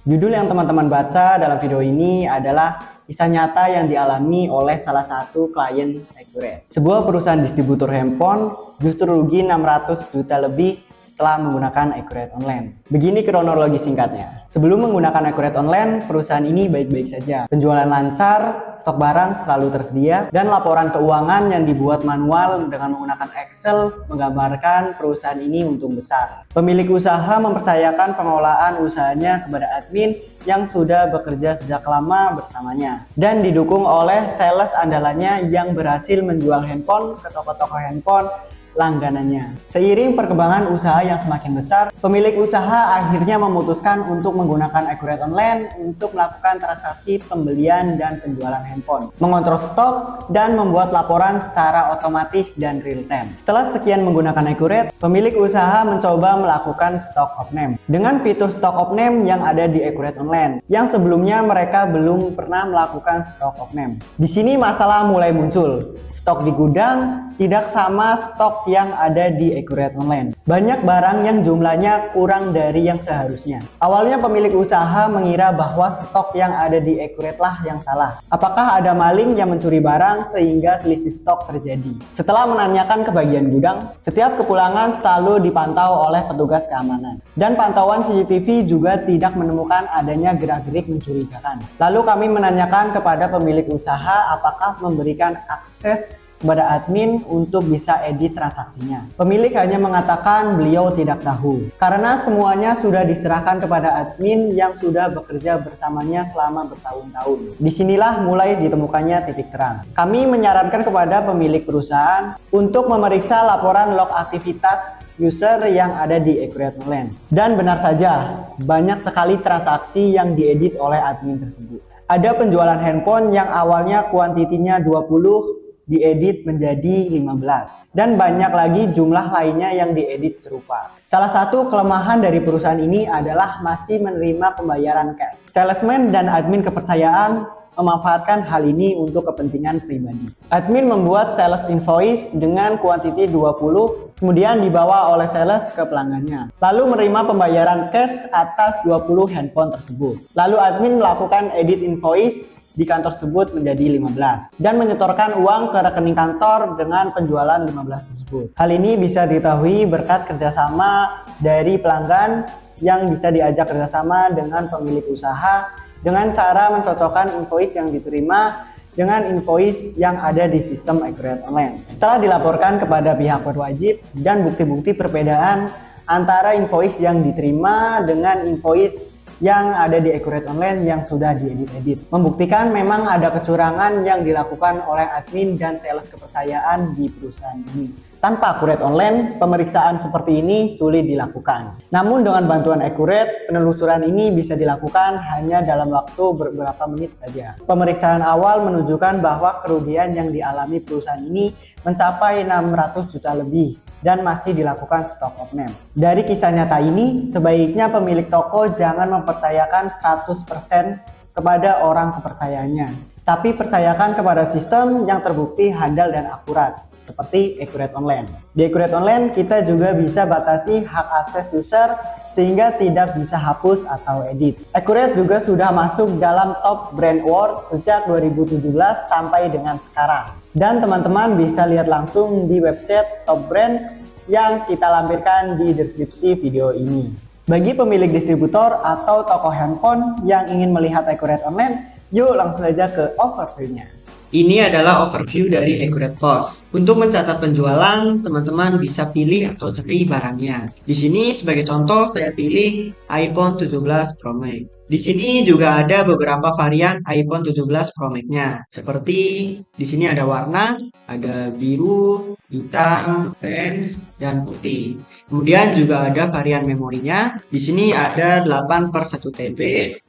Judul yang teman-teman baca dalam video ini adalah kisah nyata yang dialami oleh salah satu klien Accurate. Sebuah perusahaan distributor handphone justru rugi 600 juta lebih setelah menggunakan Accurate Online. Begini kronologi singkatnya. Sebelum menggunakan Accurate Online, perusahaan ini baik-baik saja. Penjualan lancar, stok barang selalu tersedia, dan laporan keuangan yang dibuat manual dengan menggunakan Excel menggambarkan perusahaan ini untung besar. Pemilik usaha mempercayakan pengelolaan usahanya kepada admin yang sudah bekerja sejak lama bersamanya dan didukung oleh sales andalannya yang berhasil menjual handphone ke toko-toko handphone langganannya. Seiring perkembangan usaha yang semakin besar, pemilik usaha akhirnya memutuskan untuk menggunakan Accurate Online untuk melakukan transaksi pembelian dan penjualan handphone, mengontrol stok, dan membuat laporan secara otomatis dan real time. Setelah sekian menggunakan Accurate, pemilik usaha mencoba melakukan stock of name dengan fitur stock of name yang ada di Accurate Online, yang sebelumnya mereka belum pernah melakukan stock of name. Di sini masalah mulai muncul. Stok di gudang tidak sama stok yang ada di Accurate Online. Banyak barang yang jumlahnya kurang dari yang seharusnya. Awalnya pemilik usaha mengira bahwa stok yang ada di Accurate lah yang salah. Apakah ada maling yang mencuri barang sehingga selisih stok terjadi? Setelah menanyakan ke bagian gudang, setiap kepulangan selalu dipantau oleh petugas keamanan. Dan pantauan CCTV juga tidak menemukan adanya gerak-gerik mencurigakan. Lalu kami menanyakan kepada pemilik usaha apakah memberikan akses kepada admin untuk bisa edit transaksinya. Pemilik hanya mengatakan beliau tidak tahu karena semuanya sudah diserahkan kepada admin yang sudah bekerja bersamanya selama bertahun-tahun. Disinilah mulai ditemukannya titik terang. Kami menyarankan kepada pemilik perusahaan untuk memeriksa laporan log aktivitas user yang ada di Accurate Online. Dan benar saja, banyak sekali transaksi yang diedit oleh admin tersebut. Ada penjualan handphone yang awalnya kuantitinya 20 diedit menjadi 15, dan banyak lagi jumlah lainnya yang diedit serupa. Salah satu kelemahan dari perusahaan ini adalah masih menerima pembayaran cash. Salesman dan admin kepercayaan memanfaatkan hal ini untuk kepentingan pribadi. Admin membuat sales invoice dengan kuantiti 20, kemudian dibawa oleh sales ke pelanggannya. Lalu menerima pembayaran cash atas 20 handphone tersebut. Lalu admin melakukan edit invoice di kantor tersebut menjadi 15 dan menyetorkan uang ke rekening kantor dengan penjualan 15 tersebut. Hal ini bisa diketahui berkat kerjasama dari pelanggan yang bisa diajak kerjasama dengan pemilik usaha dengan cara mencocokkan invoice yang diterima dengan invoice yang ada di sistem Accurate Online. Setelah dilaporkan kepada pihak berwajib dan bukti-bukti perbedaan antara invoice yang diterima dengan invoice yang ada di Accurate Online yang sudah diedit-edit, membuktikan memang ada kecurangan yang dilakukan oleh admin dan sales kepercayaan di perusahaan ini. Tanpa Accurate Online, pemeriksaan seperti ini sulit dilakukan. Namun dengan bantuan Accurate, penelusuran ini bisa dilakukan hanya dalam waktu beberapa menit saja. Pemeriksaan awal menunjukkan bahwa kerugian yang dialami perusahaan ini mencapai 600 juta lebih dan masih dilakukan stock of name. Dari kisah nyata ini, sebaiknya pemilik toko jangan mempercayakan 100% kepada orang kepercayaannya, tapi percayakan kepada sistem yang terbukti handal dan akurat, seperti Accurate Online. Di Accurate Online, kita juga bisa batasi hak akses user sehingga tidak bisa hapus atau edit. Accurate juga sudah masuk dalam Top Brand Award sejak 2017 sampai dengan sekarang. Dan teman-teman bisa lihat langsung di website Top Brand yang kita lampirkan di deskripsi video ini. Bagi pemilik distributor atau toko handphone yang ingin melihat Accurate Online, yuk langsung saja ke overview-nya. Ini adalah overview dari Accurate POS. Untuk mencatat penjualan, teman-teman bisa pilih atau cari barangnya. Di sini sebagai contoh saya pilih iPhone 17 Pro Max. Di sini juga ada beberapa varian iPhone 17 Pro Max-nya. Seperti di sini ada warna, ada biru, hitam, orange, dan putih. Kemudian juga ada varian memorinya. Di sini ada 8/1 TB,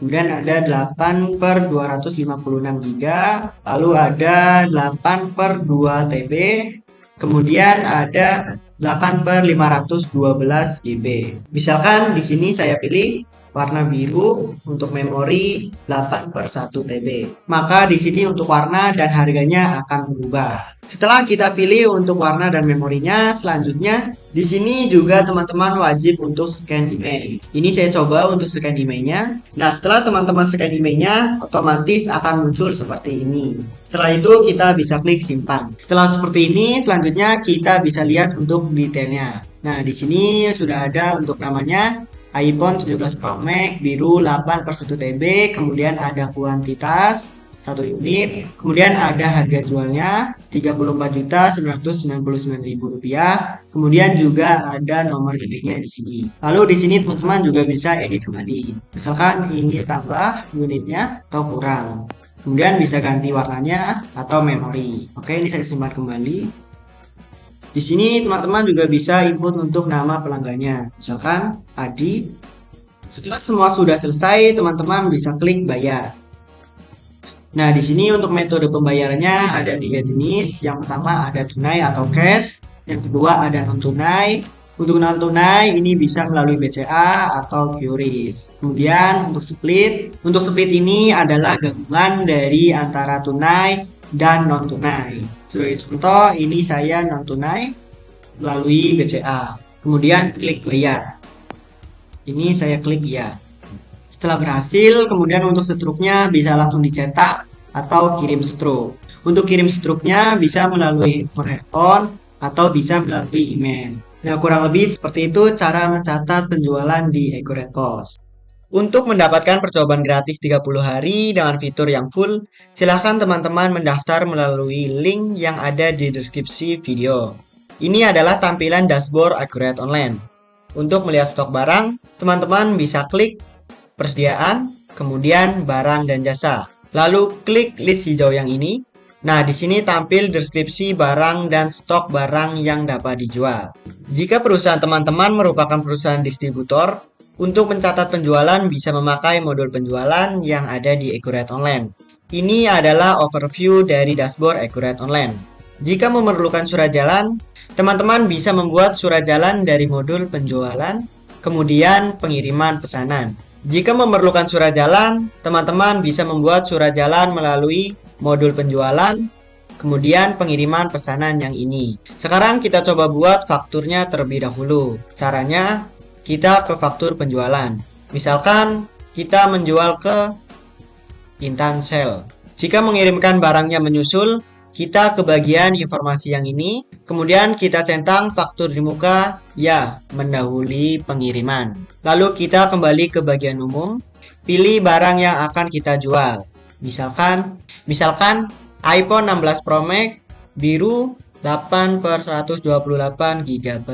kemudian ada 8/256 GB, lalu ada 8/2 TB, kemudian ada 8/512 GB. Misalkan di sini saya pilih warna biru, untuk memori 8/1 TB. Maka di sini untuk warna dan harganya akan berubah. Setelah kita pilih untuk warna dan memorinya, selanjutnya di sini juga teman-teman wajib untuk scan email. Ini saya coba untuk scan emailnya. Nah, setelah teman-teman scan emailnya, otomatis akan muncul seperti ini. Setelah itu kita bisa klik simpan. Setelah seperti ini, selanjutnya kita bisa lihat untuk detailnya. Nah, di sini sudah ada untuk namanya iPhone 17 Pro Max biru 8/1 TB, kemudian ada kuantitas 1 unit, kemudian ada harga jualnya Rp34.999.000, kemudian juga ada nomor rekeningnya di sini. Lalu di sini teman-teman juga bisa edit kembali. Misalkan ini tambah unitnya atau kurang. Kemudian bisa ganti warnanya atau memori. Oke, ini saya simpan kembali. Di sini teman-teman juga bisa input untuk nama pelanggannya. Misalkan Adi. Setelah semua sudah selesai, teman-teman bisa klik bayar. Nah, di sini untuk metode pembayarannya ada 3 jenis. Yang pertama ada tunai atau cash. Yang kedua ada non tunai. Untuk non tunai ini bisa melalui BCA atau QRIS. Kemudian untuk split ini adalah gabungan dari antara tunai dan non tunai. Sebagai contoh, ini saya non tunai melalui BCA. Kemudian klik bayar. Ini saya klik ya. Setelah berhasil, kemudian untuk struknya bisa langsung dicetak atau kirim struk. Untuk kirim struknya bisa melalui handphone atau bisa melalui email. Nah, kurang lebih seperti itu cara mencatat penjualan di Accurate Post. Untuk mendapatkan percobaan gratis 30 hari dengan fitur yang full, silahkan teman-teman mendaftar melalui link yang ada di deskripsi video. Ini adalah tampilan dashboard Accurate Online. Untuk melihat stok barang, teman-teman bisa klik persediaan, kemudian barang dan jasa. Lalu klik list hijau yang ini. Nah, di sini tampil deskripsi barang dan stok barang yang dapat dijual. Jika perusahaan teman-teman merupakan perusahaan distributor, untuk mencatat penjualan bisa memakai modul penjualan yang ada di Accurate Online. Ini adalah overview dari dashboard Accurate Online. Jika memerlukan surat jalan, teman-teman bisa membuat surat jalan dari modul penjualan, kemudian pengiriman pesanan. Jika memerlukan surat jalan, teman-teman bisa membuat surat jalan melalui modul penjualan, kemudian pengiriman pesanan yang ini. Sekarang kita coba buat fakturnya terlebih dahulu. Caranya, kita ke faktur penjualan. Misalkan kita menjual ke Intan Sale. Jika mengirimkan barangnya menyusul, kita ke bagian informasi yang ini, kemudian kita centang faktur di muka, ya, mendahului pengiriman. Lalu kita kembali ke bagian umum, pilih barang yang akan kita jual. Misalkan iPhone 16 Pro Max biru 8/128 GB.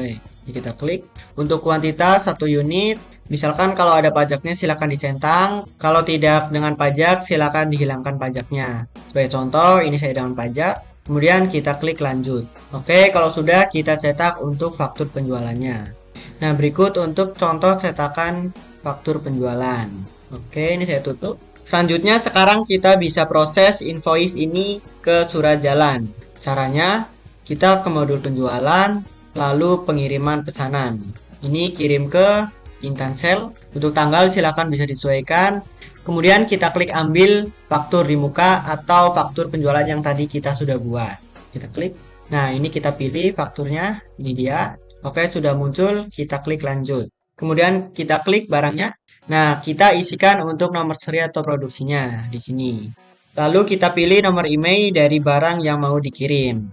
Jadi kita klik. Untuk kuantitas 1 unit, misalkan kalau ada pajaknya silakan dicentang, kalau tidak dengan pajak silakan dihilangkan pajaknya. Sebagai contoh, ini saya dengan pajak, kemudian kita klik lanjut. Oke, kalau sudah kita cetak untuk faktur penjualannya. Nah, berikut untuk contoh cetakan faktur penjualan. Oke, ini saya tutup. Selanjutnya sekarang kita bisa proses invoice ini ke surat jalan. Caranya, kita ke modul penjualan, lalu pengiriman pesanan. Ini kirim ke Intan Sale. Untuk tanggal silakan bisa disesuaikan. Kemudian kita klik ambil faktur di muka atau faktur penjualan yang tadi kita sudah buat. Kita klik. Nah, ini kita pilih fakturnya. Ini dia. Oke, sudah muncul. Kita klik lanjut. Kemudian kita klik barangnya. Nah, kita isikan untuk nomor seri atau produksinya di sini. Lalu kita pilih nomor email dari barang yang mau dikirim.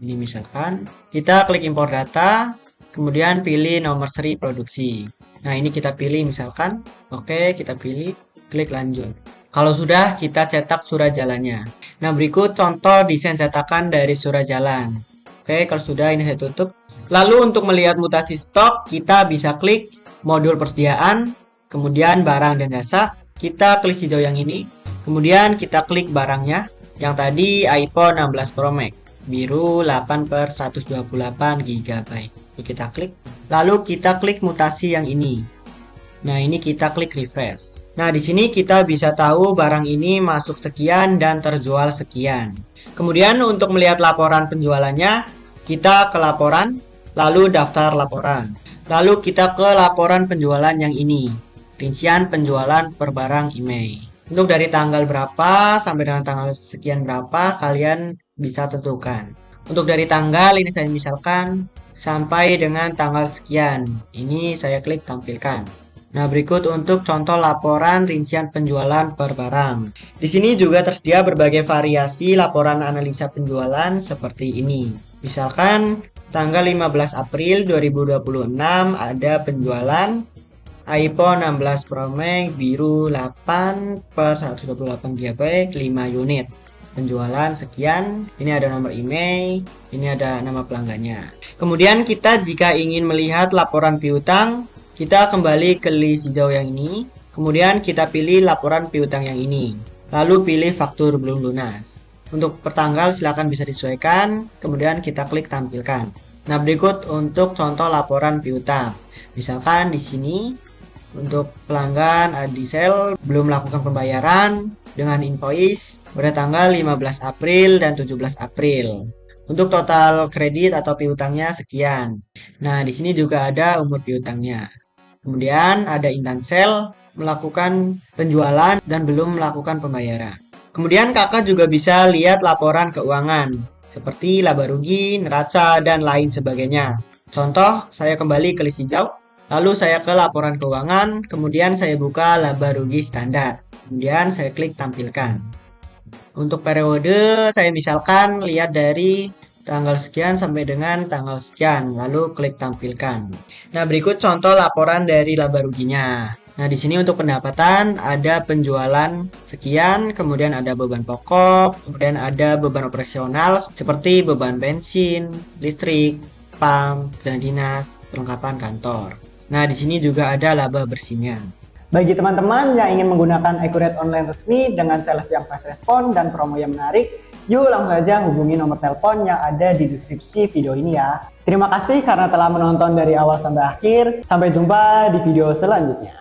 Ini misalkan kita klik impor data, kemudian pilih nomor seri produksi. Nah, ini kita pilih misalkan. Oke, kita pilih, klik lanjut. Kalau sudah, kita cetak surat jalannya. Nah, berikut contoh desain cetakan dari surat jalan. Oke, kalau sudah, ini saya tutup. Lalu untuk melihat mutasi stok, kita bisa klik modul persediaan, kemudian barang dan jasa. Kita klik hijau yang ini. Kemudian kita klik barangnya. Yang tadi iPhone 16 Pro Max. Biru 8/128 GB. Kita klik. Lalu kita klik mutasi yang ini. Nah, ini kita klik refresh. Nah, di sini kita bisa tahu barang ini masuk sekian dan terjual sekian. Kemudian untuk melihat laporan penjualannya, kita ke laporan, lalu daftar laporan. Lalu kita ke laporan penjualan yang ini. rincian penjualan per barang IMEI. Untuk dari tanggal berapa sampai dengan tanggal sekian berapa kalian bisa tentukan. Untuk dari tanggal ini saya misalkan sampai dengan tanggal sekian. Ini saya klik tampilkan. Nah, berikut untuk contoh laporan rincian penjualan per barang. Di sini juga tersedia berbagai variasi laporan analisa penjualan seperti ini. Misalkan tanggal 15 April 2026 ada penjualan iPhone 16 Pro Max biru 8 per 128 GB 5 unit. Penjualan sekian, ini ada nomor email, ini ada nama pelanggannya. Kemudian kita jika ingin melihat laporan piutang, kita kembali ke list hijau yang ini. Kemudian kita pilih laporan piutang yang ini. Lalu pilih faktur belum lunas. Untuk pertanggal silakan bisa disesuaikan, kemudian kita klik tampilkan. Nah, berikut untuk contoh laporan piutang. Misalkan di sini untuk pelanggan Adisel belum melakukan pembayaran dengan invoice pada tanggal 15 April dan 17 April. Untuk total kredit atau piutangnya sekian. Nah, di sini juga ada umur piutangnya. Kemudian ada Intansel melakukan penjualan dan belum melakukan pembayaran. Kemudian kakak juga bisa lihat laporan keuangan seperti laba rugi, neraca, dan lain sebagainya. Contoh, saya kembali ke list hijau, lalu saya ke laporan keuangan, kemudian saya buka laba rugi standar. Kemudian saya klik tampilkan. Untuk periode, saya misalkan lihat dari tanggal sekian sampai dengan tanggal sekian, lalu klik tampilkan. Nah, berikut contoh laporan dari laba ruginya. Nah, di sini untuk pendapatan ada penjualan sekian, kemudian ada beban pokok, kemudian ada beban operasional seperti beban bensin, listrik, pam, jalan dinas, perlengkapan kantor. Nah, di sini juga ada laba bersihnya. Bagi teman-teman yang ingin menggunakan Accurate Online resmi dengan sales yang fast respon dan promo yang menarik, yuk langsung saja hubungi nomor telepon yang ada di deskripsi video ini ya. Terima kasih karena telah menonton dari awal sampai akhir. Sampai jumpa di video selanjutnya.